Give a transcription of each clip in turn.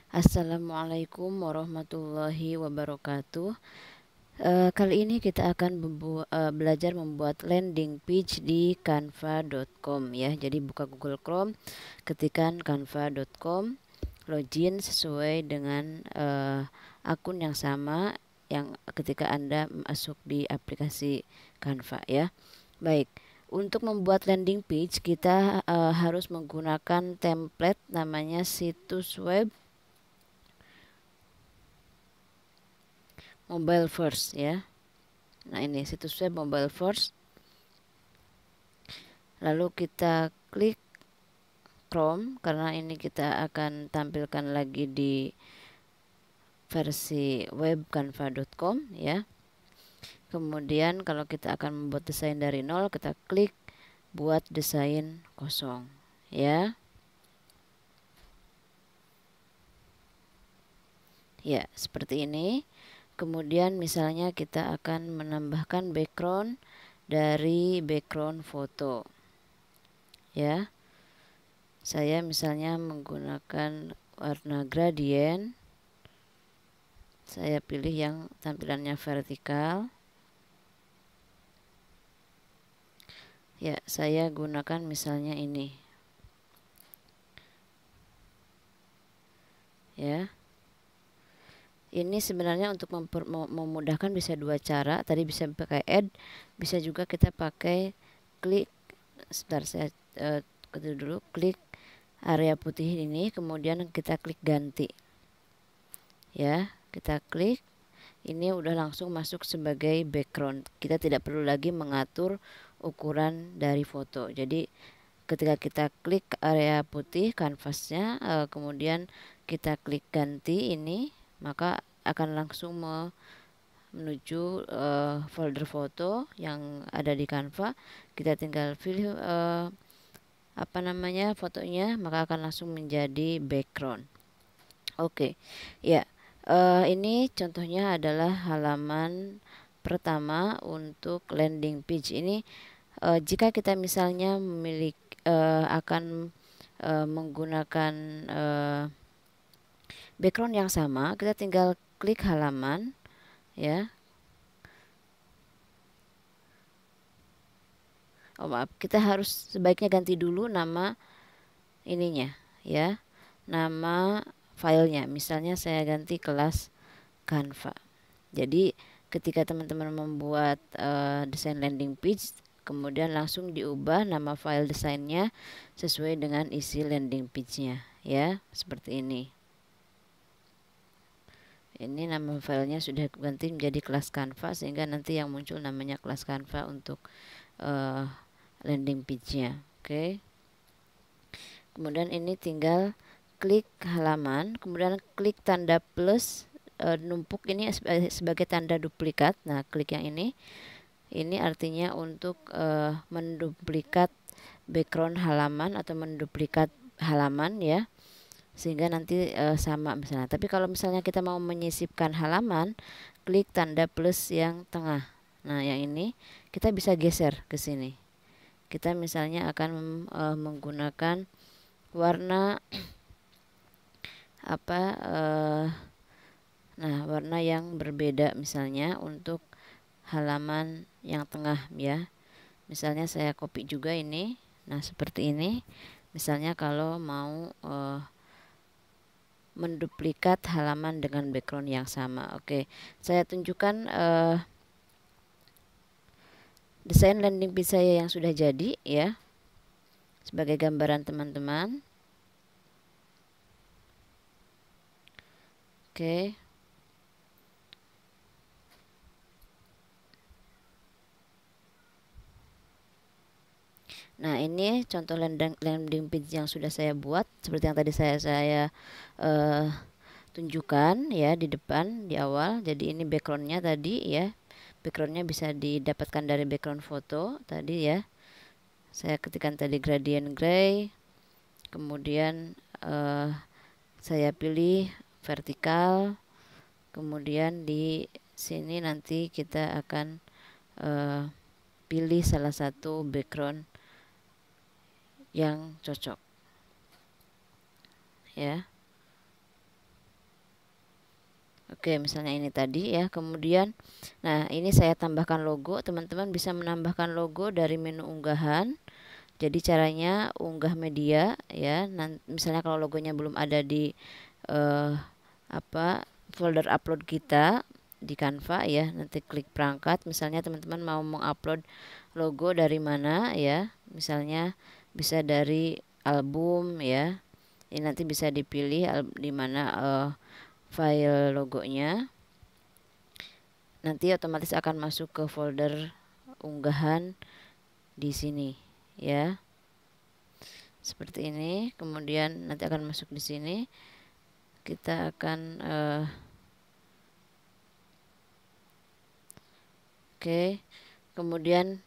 Assalamualaikum warahmatullahi wabarakatuh. Kali ini kita akan belajar membuat landing page di canva.com ya. Jadi buka Google Chrome, ketikkan canva.com, login sesuai dengan akun yang sama yang ketika Anda masuk di aplikasi Canva ya. Baik. Untuk membuat landing page kita harus menggunakan template namanya situs web mobile first ya. Nah, ini situs web mobile first. Lalu kita klik Chrome karena ini kita akan tampilkan lagi di versi web canva.com ya. Kemudian kalau kita akan membuat desain dari nol, kita klik buat desain kosong ya. Ya, seperti ini. Kemudian misalnya kita akan menambahkan background dari background foto ya. Saya misalnya menggunakan warna gradient. Saya pilih yang tampilannya vertikal. Ya, saya gunakan misalnya ini. Ya. Ini sebenarnya untuk memudahkan bisa dua cara. Tadi bisa pakai add, bisa juga kita pakai klik. Sebentar, saya ketik dulu, klik area putih ini, kemudian kita klik ganti. Ya, kita klik. Ini udah langsung masuk sebagai background. Kita tidak perlu lagi mengatur ukuran dari foto. Jadi ketika kita klik area putih kanvasnya, kemudian kita klik ganti ini, maka akan langsung menuju folder foto yang ada di Canva. Kita tinggal pilih fotonya, maka akan langsung menjadi background. Oke, ya. Ini contohnya adalah halaman pertama untuk landing page ini. Jika kita misalnya akan menggunakan background yang sama, kita tinggal klik halaman ya. Maaf, kita harus sebaiknya ganti dulu nama ininya ya, nama filenya. Misalnya saya ganti kelas Canva. Jadi ketika teman-teman membuat desain landing page, kemudian langsung diubah nama file desainnya sesuai dengan isi landing page-nya ya, seperti ini. Ini nama filenya sudah ganti menjadi kelas Canva, sehingga nanti yang muncul namanya kelas Canva untuk landing page-nya. Oke. Kemudian ini tinggal klik halaman, kemudian klik tanda plus numpuk ini sebagai tanda duplikat. Nah, klik yang ini. Ini artinya untuk menduplikat background halaman atau menduplikat halaman ya, sehingga nanti sama misalnya. Tapi kalau misalnya kita mau menyisipkan halaman, klik tanda plus yang tengah. Nah, yang ini kita bisa geser ke sini. Kita misalnya akan menggunakan warna warna yang berbeda misalnya untuk halaman yang tengah ya. Misalnya saya copy juga ini. Nah, seperti ini. Misalnya kalau mau menduplikat halaman dengan background yang sama. Oke, saya tunjukkan desain landing page saya yang sudah jadi ya, sebagai gambaran teman-teman. Oke. Nah, ini contoh landing page yang sudah saya buat seperti yang tadi saya tunjukkan ya di depan, di awal. Jadi ini backgroundnya tadi ya. Backgroundnya bisa didapatkan dari background foto tadi ya. Saya ketikkan tadi gradient gray. Kemudian saya pilih vertikal. Kemudian di sini nanti kita akan pilih salah satu background yang cocok ya. Oke, misalnya ini tadi ya. Kemudian, nah ini saya tambahkan logo. Teman-teman bisa menambahkan logo dari menu unggahan. Jadi caranya unggah media ya. Misalnya kalau logonya belum ada di folder upload kita di Canva ya, nanti klik perangkat. Misalnya teman-teman mau mengupload logo dari mana ya, misalnya bisa dari album ya. Ini nanti bisa dipilih di mana file logonya. Nanti otomatis akan masuk ke folder unggahan di sini ya. Seperti ini. Kemudian nanti akan masuk di sini. Kita akan oke. Kemudian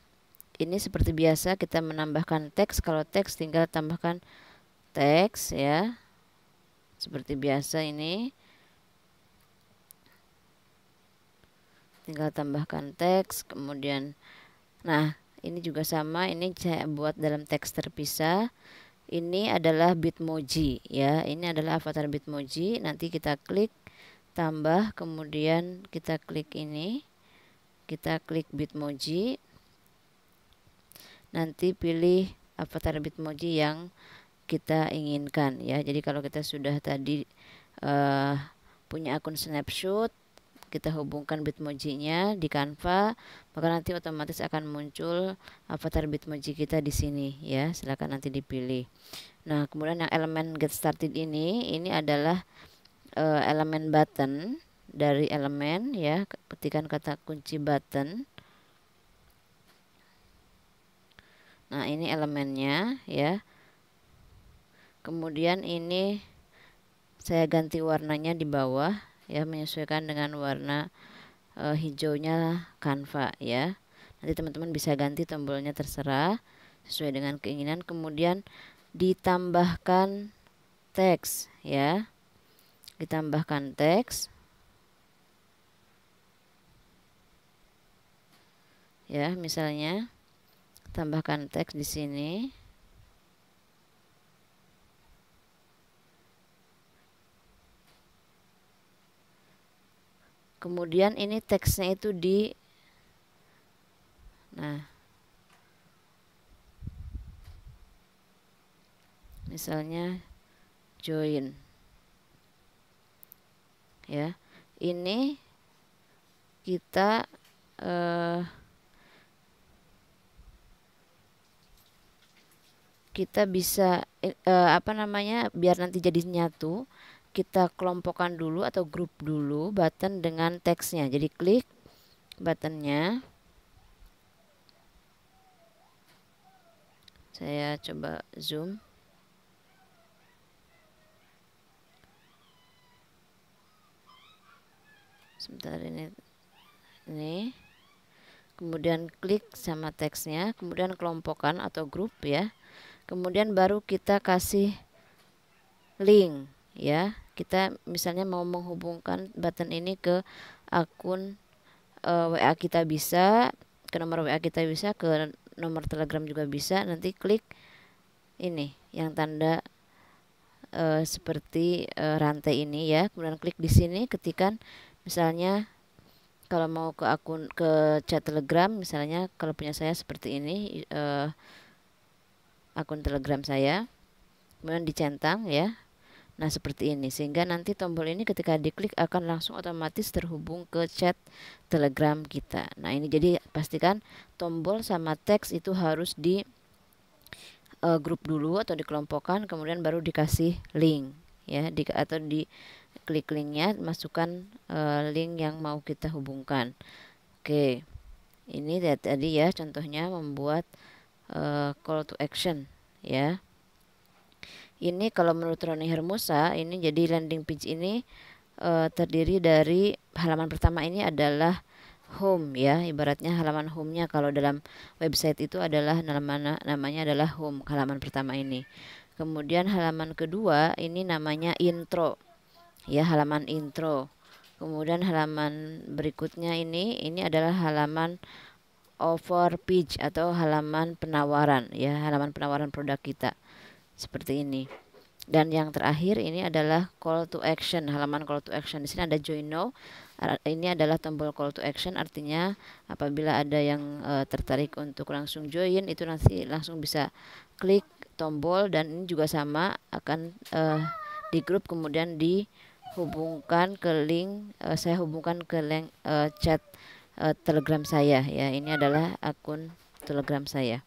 ini seperti biasa kita menambahkan teks. Kalau teks tinggal tambahkan teks ya. Seperti biasa ini. Tinggal tambahkan teks. Kemudian nah, ini juga sama. Ini saya buat dalam teks terpisah. Ini adalah Bitmoji ya. Ini adalah avatar Bitmoji. Nanti kita klik tambah, kemudian kita klik ini. Kita klik Bitmoji. Nanti pilih avatar Bitmoji yang kita inginkan ya. Jadi kalau kita sudah tadi punya akun snapshot, kita hubungkan Bitmoji-nya di Canva, maka nanti otomatis akan muncul avatar Bitmoji kita di sini ya. Silakan nanti dipilih. Nah, kemudian yang elemen get started ini adalah elemen button. Dari elemen ya, ketikkan kata kunci button. Nah, ini elemennya ya. Kemudian ini saya ganti warnanya di bawah ya, menyesuaikan dengan warna hijaunya Canva ya. Nanti teman-teman bisa ganti tombolnya terserah sesuai dengan keinginan. Kemudian ditambahkan teks ya. Ditambahkan teks ya, misalnya tambahkan teks di sini. Kemudian ini teksnya itu misalnya join ya. Ini kita bisa biar nanti jadi nyatu, kita kelompokkan dulu atau grup dulu button dengan teksnya. Jadi klik buttonnya. Saya coba zoom. Sebentar ini. Kemudian klik sama teksnya, kemudian kelompokkan atau grup ya. Kemudian baru kita kasih link ya. Kita misalnya mau menghubungkan button ini ke akun WA kita bisa, ke nomor WA kita bisa, ke nomor Telegram juga bisa. Nanti klik ini yang tanda seperti rantai ini ya. Kemudian klik di sini, ketikkan misalnya kalau mau ke chat Telegram, misalnya kalau punya saya seperti ini akun Telegram saya, kemudian dicentang ya. Nah, seperti ini, sehingga nanti tombol ini ketika diklik akan langsung otomatis terhubung ke chat Telegram kita. Nah, ini jadi pastikan tombol sama teks itu harus di grup dulu atau dikelompokkan, kemudian baru dikasih link ya, atau di klik linknya, masukkan link yang mau kita hubungkan. Oke, ini tadi ya contohnya membuat call to action ya. Ini kalau menurut Roni Hermusa, ini jadi landing page ini terdiri dari halaman pertama ini adalah home ya, ibaratnya halaman home-nya kalau dalam website itu adalah namanya adalah home, halaman pertama ini. Kemudian halaman kedua ini namanya intro ya, halaman intro. Kemudian halaman berikutnya ini adalah halaman over page atau halaman penawaran ya, halaman penawaran produk kita. Seperti ini. Dan yang terakhir ini adalah call to action, halaman call to action. Di sini ada join now. Ini adalah tombol call to action, artinya apabila ada yang tertarik untuk langsung join, itu nanti langsung bisa klik tombol, dan ini juga sama akan di grup kemudian dihubungkan ke link, saya hubungkan ke link chat Telegram saya ya. Ini adalah akun Telegram saya.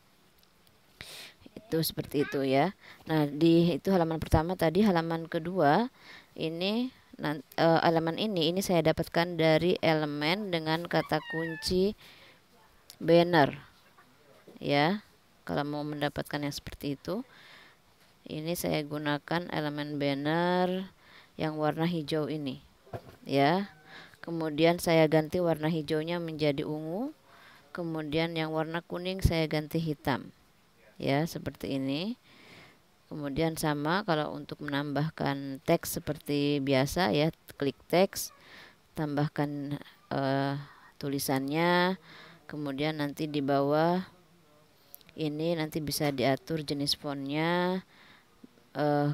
Itu seperti itu ya. Nah, itu halaman pertama tadi. Halaman kedua ini elemen ini saya dapatkan dari elemen dengan kata kunci banner ya. Kalau mau mendapatkan yang seperti itu, ini saya gunakan elemen banner yang warna hijau ini ya. Kemudian saya ganti warna hijaunya menjadi ungu, kemudian yang warna kuning saya ganti hitam ya, seperti ini. Kemudian sama kalau untuk menambahkan teks seperti biasa ya, klik teks, tambahkan tulisannya, kemudian nanti di bawah ini nanti bisa diatur jenis fontnya,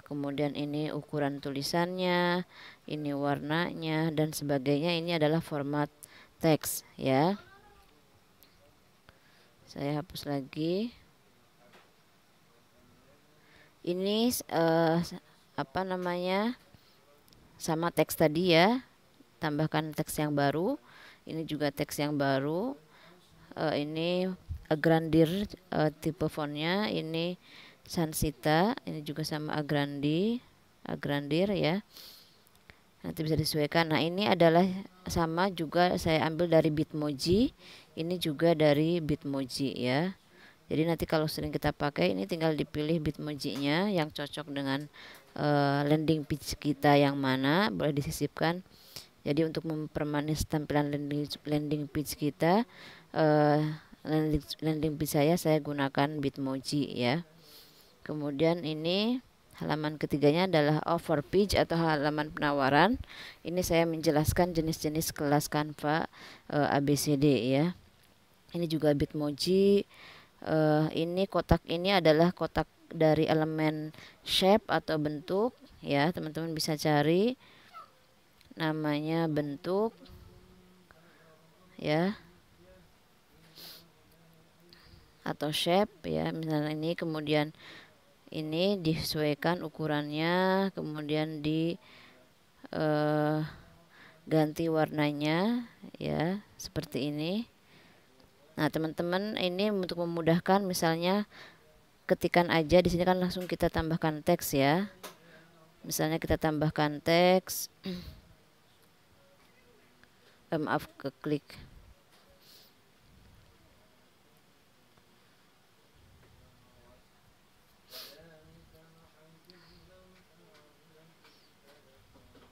kemudian ini ukuran tulisannya, ini warnanya dan sebagainya. Ini adalah format teks ya. Saya hapus lagi. Ini apa namanya, sama teks tadi ya, tambahkan teks yang baru. Ini juga teks yang baru. Ini agrandir tipe fontnya, ini Sansita, ini juga sama agrandir ya. Nanti bisa disesuaikan. Nah, ini adalah sama juga saya ambil dari Bitmoji. Ini juga dari Bitmoji ya. Jadi nanti kalau sering kita pakai, ini tinggal dipilih Bitmoji-nya yang cocok dengan landing page kita yang mana, boleh disisipkan. Jadi untuk mempermanis tampilan landing page kita, landing page saya gunakan Bitmoji ya. Kemudian ini halaman ketiganya adalah offer page atau halaman penawaran. Ini saya menjelaskan jenis-jenis kelas Canva ABCD ya. Ini juga Bitmoji. Ini kotak ini adalah kotak dari elemen shape atau bentuk ya, teman-teman bisa cari namanya bentuk ya, atau shape ya, misalnya ini. Kemudian ini disesuaikan ukurannya, kemudian ganti warnanya ya, seperti ini. Nah, teman-teman, ini untuk memudahkan, misalnya ketikan aja di sini kan langsung kita tambahkan teks ya. Misalnya kita tambahkan teks, maaf, klik.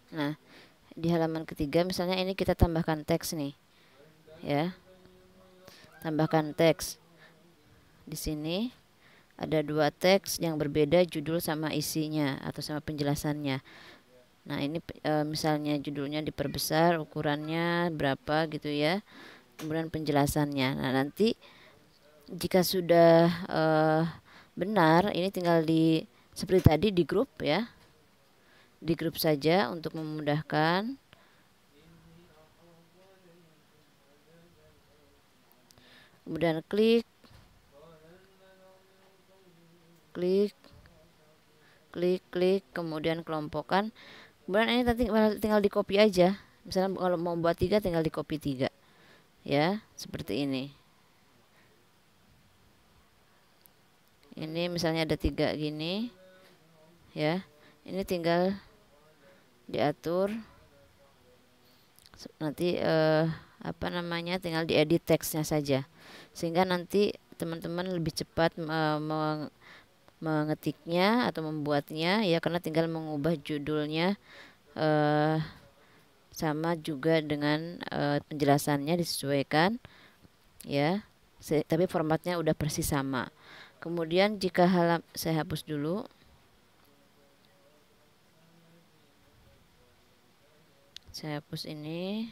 Nah, di halaman ketiga misalnya ini kita tambahkan teks nih ya. Tambahkan teks. Di sini ada dua teks yang berbeda, judul sama isinya atau sama penjelasannya. Nah, ini misalnya judulnya diperbesar, ukurannya berapa gitu ya. Kemudian penjelasannya. Nah, nanti jika sudah benar, ini tinggal seperti tadi di grup ya. Di grup saja untuk memudahkan. Kemudian klik, kemudian kelompokkan. Kemudian ini tinggal di copy aja. Misalnya kalau mau buat 3 tinggal di copy 3 ya, seperti ini. Ini misalnya ada 3 gini ya, ini tinggal diatur nanti apa namanya, tinggal diedit teksnya saja, sehingga nanti teman-teman lebih cepat mengetiknya atau membuatnya ya, karena tinggal mengubah judulnya sama juga dengan penjelasannya disesuaikan ya, tapi formatnya udah persis sama. Kemudian jika saya hapus dulu. Saya hapus ini.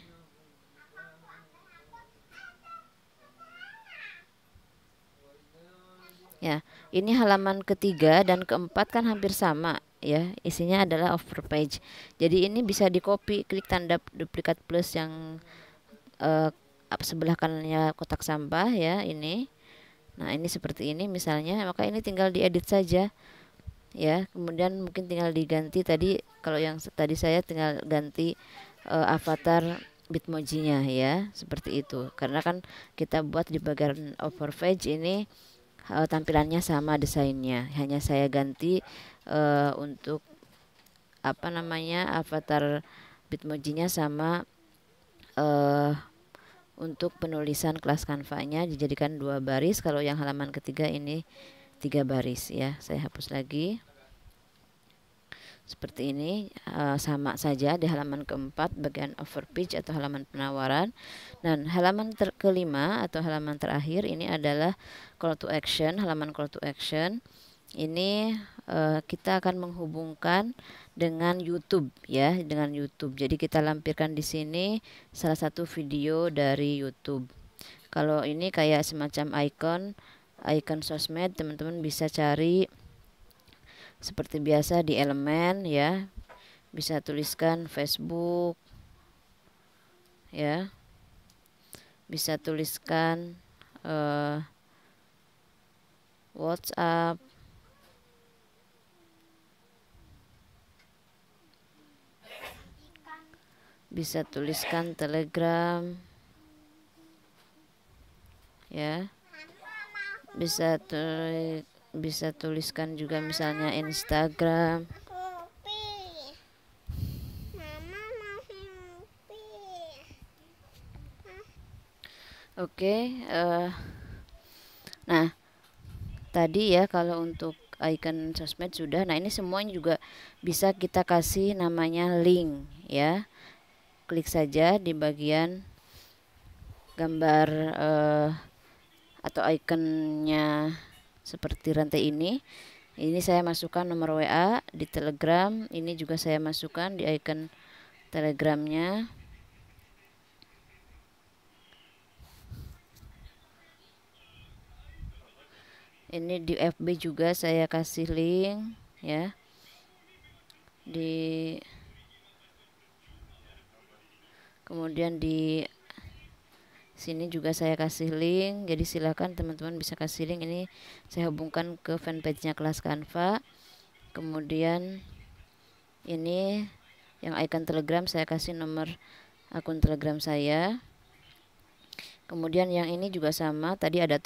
Ya, ini halaman ketiga dan keempat kan hampir sama ya, isinya adalah over page. Jadi ini bisa di copy, klik tanda duplikat plus yang sebelah kanannya kotak sampah ya, ini. Nah ini seperti ini misalnya, maka ini tinggal diedit saja ya. Kemudian mungkin tinggal diganti tadi, kalau yang tadi saya tinggal ganti avatar Bitmoji-nya ya, seperti itu. Karena kan kita buat di bagian over page ini tampilannya sama desainnya, hanya saya ganti untuk apa namanya avatar Bitmoji-nya sama untuk penulisan kelas Canva-nya dijadikan 2 baris. Kalau yang halaman ketiga ini 3 baris ya. Saya hapus lagi. Seperti ini, sama saja di halaman keempat bagian overpage atau halaman penawaran. Dan halaman kelima atau halaman terakhir ini adalah call to action. Halaman call to action ini kita akan menghubungkan dengan YouTube ya, dengan YouTube. Jadi kita lampirkan di sini salah satu video dari YouTube. Kalau ini kayak semacam icon sosmed, teman-teman bisa cari seperti biasa di elemen ya, bisa tuliskan Facebook ya, bisa tuliskan WhatsApp, bisa tuliskan Telegram ya, bisa tuliskan juga misalnya Instagram. Oke, nah tadi ya kalau untuk icon sosmed sudah. Nah ini semuanya juga bisa kita kasih namanya link ya. Klik saja di bagian gambar atau ikonnya seperti rantai ini. Ini saya masukkan nomor WA di Telegram. Ini juga saya masukkan di icon Telegramnya. Ini di FB juga saya kasih link ya. Kemudian di sini juga saya kasih link. Jadi silakan teman-teman bisa kasih link. Ini saya hubungkan ke fanpage-nya kelas Canva. Kemudian ini yang icon Telegram saya kasih nomor akun Telegram saya. Kemudian yang ini juga sama, tadi ada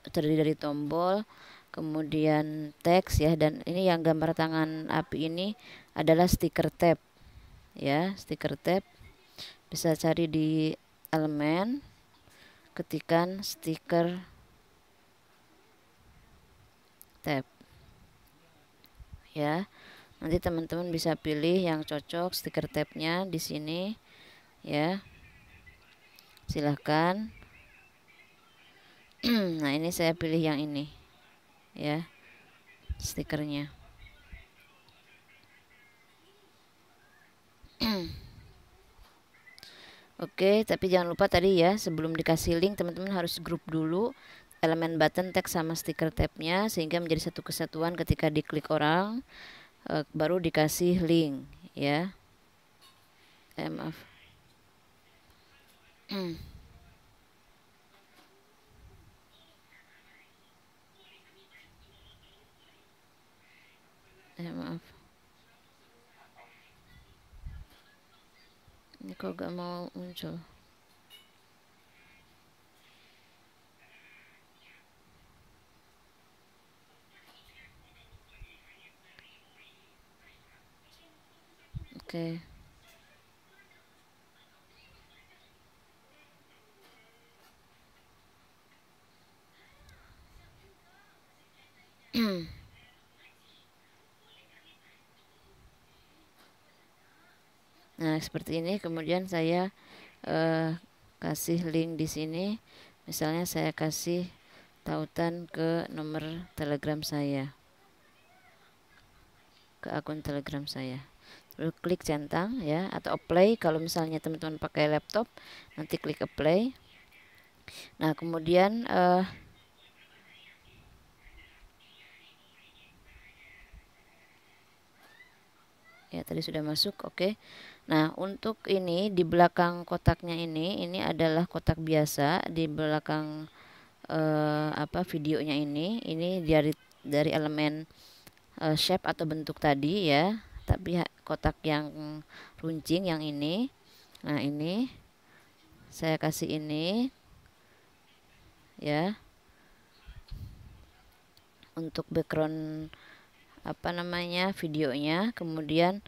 terdiri dari tombol, kemudian teks ya, dan ini yang gambar tangan api ini adalah stiker tab ya, stiker tab. Bisa cari di elemen, ketikan stiker tab ya. Nanti teman-teman bisa pilih yang cocok stiker tabnya di sini ya, silahkan. Nah ini saya pilih yang ini ya, stikernya. Oke, tapi jangan lupa tadi ya, sebelum dikasih link teman-teman harus grup dulu elemen button text sama stiker tabnya sehingga menjadi satu kesatuan. Ketika diklik orang baru dikasih link ya. Maaf. Maaf. Ini kok gak mau muncul. Oke. Nah, seperti ini. Kemudian saya kasih link di sini. Misalnya saya kasih tautan ke nomor Telegram saya, ke akun Telegram saya. Lalu klik centang ya, atau apply kalau misalnya teman-teman pakai laptop, nanti klik apply. Nah, kemudian Ya, tadi sudah masuk. Oke. Nah, untuk ini di belakang kotaknya ini adalah kotak biasa. Di belakang videonya ini dari elemen shape atau bentuk tadi ya. Tapi kotak yang runcing yang ini. Nah, ini saya kasih ini ya untuk background videonya. Kemudian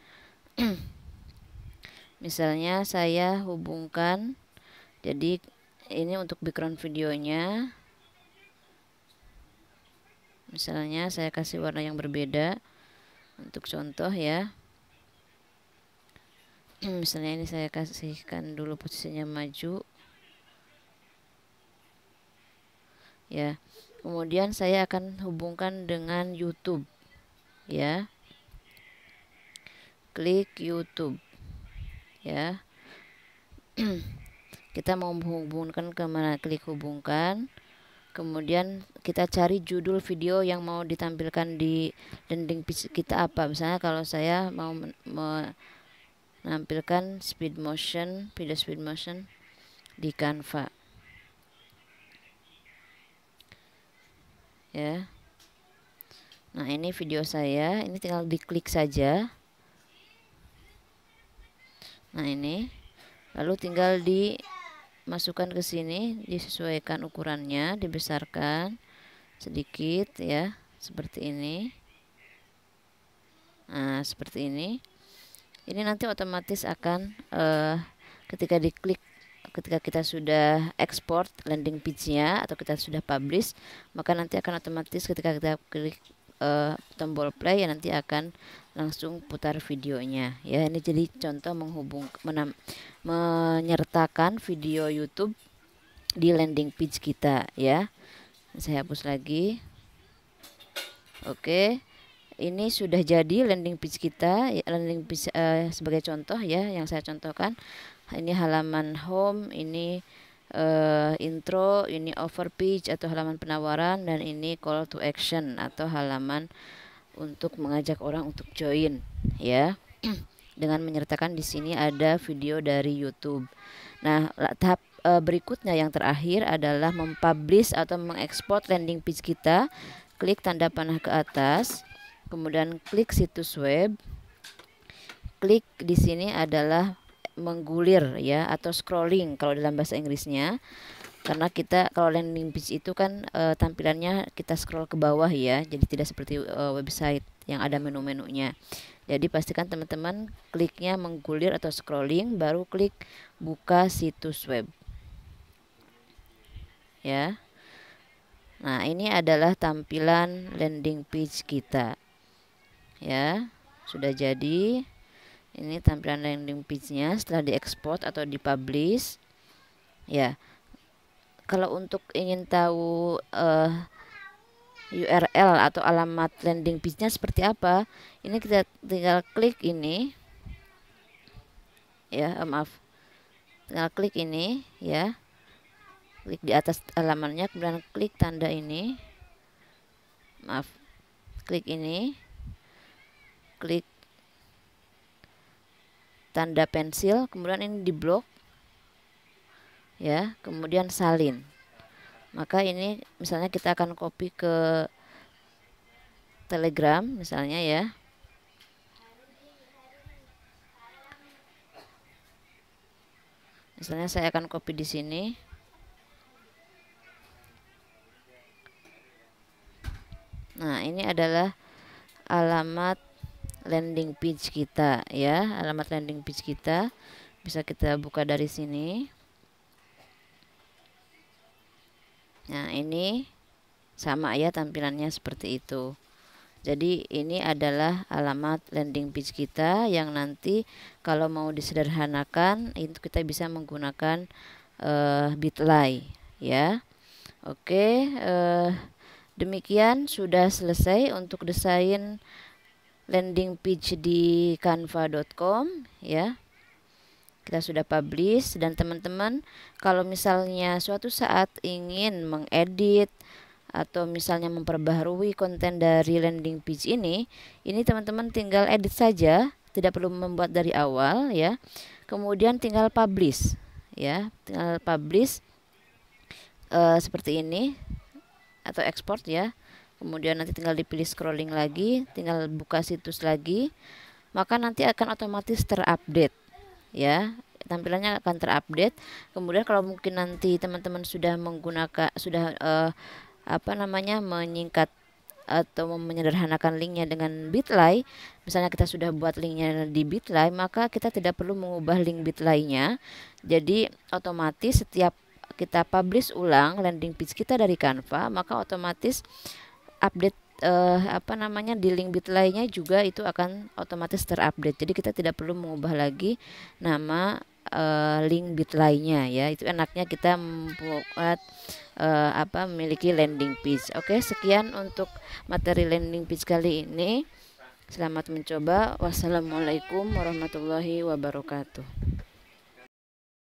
misalnya saya hubungkan, jadi ini untuk background videonya, misalnya saya kasih warna yang berbeda untuk contoh ya. Misalnya ini saya kasihkan dulu posisinya maju ya. Kemudian saya akan hubungkan dengan YouTube ya. Klik YouTube ya. Kita mau menghubungkan kemana, klik hubungkan. Kemudian kita cari judul video yang mau ditampilkan di landing page kita apa. Misalnya kalau saya mau menampilkan video speed motion di Canva ya. Nah, ini video saya, ini tinggal diklik saja. Nah, ini lalu tinggal dimasukkan ke sini, disesuaikan ukurannya, dibesarkan sedikit ya, seperti ini. Nah, seperti ini. Ini nanti otomatis akan ketika kita sudah export landing page-nya atau kita sudah publish, maka nanti akan otomatis ketika kita klik tombol play ya, nanti akan langsung putar videonya ya. Ini jadi contoh menyertakan video YouTube di landing page kita ya. Saya hapus lagi. Oke. Ini sudah jadi landing page kita, landing page sebagai contoh ya yang saya contohkan. Ini halaman home, ini intro, ini over page atau halaman penawaran, dan ini call to action atau halaman untuk mengajak orang untuk join ya. Dengan menyertakan di sini ada video dari YouTube. Nah, tahap berikutnya yang terakhir adalah mempublish atau mengekspor landing page kita. Klik tanda panah ke atas. Kemudian klik situs web. Klik di sini adalah menggulir ya, atau scrolling kalau dalam bahasa Inggrisnya. Karena kita kalau landing page itu kan tampilannya kita scroll ke bawah ya. Jadi tidak seperti website yang ada menu-menunya. Jadi pastikan teman-teman kliknya menggulir atau scrolling, baru klik buka situs web. Ya. Nah, ini adalah tampilan landing page kita. Ya, sudah jadi. Ini tampilan landing page-nya setelah diekspor atau dipublish. Ya. Kalau untuk ingin tahu URL atau alamat landing page-nya seperti apa, ini kita tinggal klik ini. Ya, tinggal klik ini ya. Klik di atas alamatnya, kemudian klik tanda ini. Klik ini. Klik tanda pensil, kemudian ini diblok ya, kemudian salin. Maka ini misalnya kita akan copy ke Telegram misalnya ya. Misalnya saya akan copy di sini. Nah, ini adalah alamat landing page kita ya. Alamat landing page kita bisa kita buka dari sini. Nah, ini sama ya tampilannya seperti itu. Jadi ini adalah alamat landing page kita yang nanti kalau mau disederhanakan itu kita bisa menggunakan Bitly ya. Oke, demikian sudah selesai untuk desain landing page di canva.com ya. Kita sudah publish, dan teman-teman kalau misalnya suatu saat ingin mengedit atau misalnya memperbaharui konten dari landing page ini teman-teman tinggal edit saja, tidak perlu membuat dari awal ya. Kemudian tinggal publish ya, tinggal publish seperti ini atau export ya. Kemudian nanti tinggal dipilih scrolling lagi, tinggal buka situs lagi, maka nanti akan otomatis terupdate ya, tampilannya akan terupdate. Kemudian kalau mungkin nanti teman-teman sudah menggunakan menyingkat atau menyederhanakan linknya dengan Bitly, misalnya kita sudah buat linknya di Bitly, maka kita tidak perlu mengubah link Bitly-nya. Jadi otomatis setiap kita publish ulang landing page kita dari Canva, maka otomatis update di link Bitly-nya juga itu akan otomatis terupdate. Jadi kita tidak perlu mengubah lagi nama link Bitly-nya ya. Itu enaknya kita membuat memiliki landing page. Oke, sekian untuk materi landing page kali ini. Selamat mencoba. Wassalamualaikum warahmatullahi wabarakatuh.